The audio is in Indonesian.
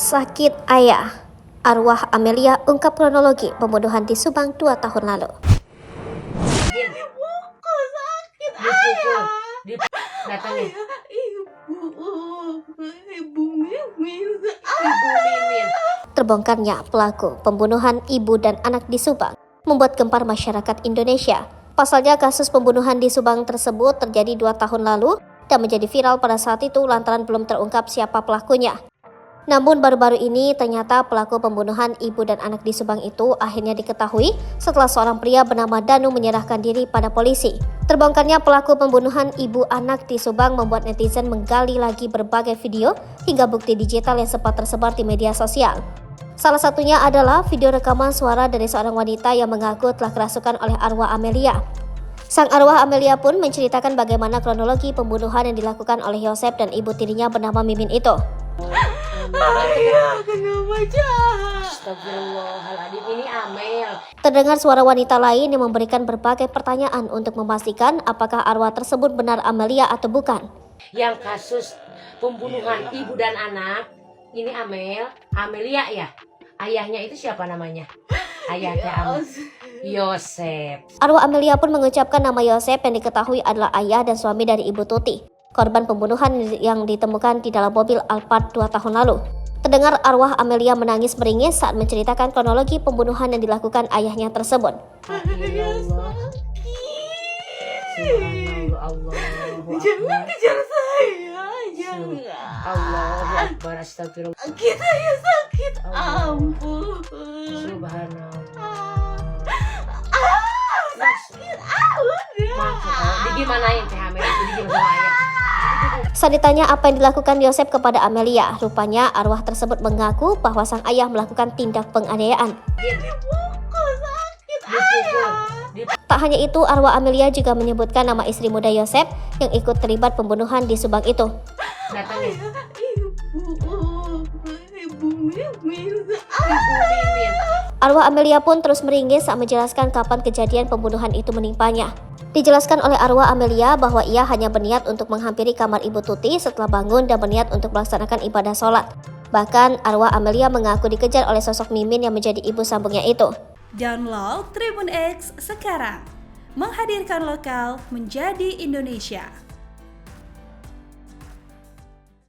Sakit ayah, arwah Amelia ungkap kronologi pembunuhan di Subang 2 tahun lalu. Ibuku sakit ayah. Datangnya. Ibu Mimin. Terbongkarnya pelaku pembunuhan ibu dan anak di Subang membuat gempar masyarakat Indonesia. Pasalnya kasus pembunuhan di Subang tersebut terjadi 2 tahun lalu dan menjadi viral pada saat itu lantaran belum terungkap siapa pelakunya. Namun baru-baru ini ternyata pelaku pembunuhan ibu dan anak di Subang itu akhirnya diketahui setelah seorang pria bernama Danu menyerahkan diri pada polisi. Terbongkarnya pelaku pembunuhan ibu anak di Subang membuat netizen menggali lagi berbagai video hingga bukti digital yang sempat tersebar di media sosial. Salah satunya adalah video rekaman suara dari seorang wanita yang mengaku telah kerasukan oleh arwah Amelia. Sang arwah Amelia pun menceritakan bagaimana kronologi pembunuhan yang dilakukan oleh Yosep dan ibu tirinya bernama Mimin itu. Ayah, kenapa jahat? Astagfirullahaladzim, ini Amel. Terdengar suara wanita lain yang memberikan berbagai pertanyaan untuk memastikan apakah arwah tersebut benar Amelia atau bukan. Yang kasus pembunuhan ibu dan anak, ini Amelia ya. Ayahnya itu siapa namanya? Ayahnya Yosep. Arwah Amelia pun mengucapkan nama Yosep yang diketahui adalah ayah dan suami dari Ibu Tuti, korban pembunuhan yang ditemukan di dalam mobil Alphard 2 tahun lalu. Terdengar arwah Amelia menangis meringis saat menceritakan kronologi pembunuhan yang dilakukan ayahnya tersebut. Ayah sakit. Jangan kejar saya, jangan. Allahu Akbar, astagfirullah. Kita ya sakit, ampun. Subhanallah. Sakit amat. Digimanain teh Amel itu digimanain. Saat ditanya apa yang dilakukan Yosep kepada Amelia, rupanya arwah tersebut mengaku bahwa sang ayah melakukan tindak penganiayaan. Ibuku sakit ayah. Tak hanya itu, arwah Amelia juga menyebutkan nama istri muda Yosep yang ikut terlibat pembunuhan di Subang itu. Datangnya. Ibu Mimin. Arwah Amelia pun terus meringis saat menjelaskan kapan kejadian pembunuhan itu menimpanya. Dijelaskan oleh arwah Amelia bahwa ia hanya berniat untuk menghampiri kamar Ibu Tuti setelah bangun dan berniat untuk melaksanakan ibadah sholat. Bahkan arwah Amelia mengaku dikejar oleh sosok Mimin yang menjadi ibu sambungnya itu. Download Tribun X sekarang, menghadirkan lokal menjadi Indonesia.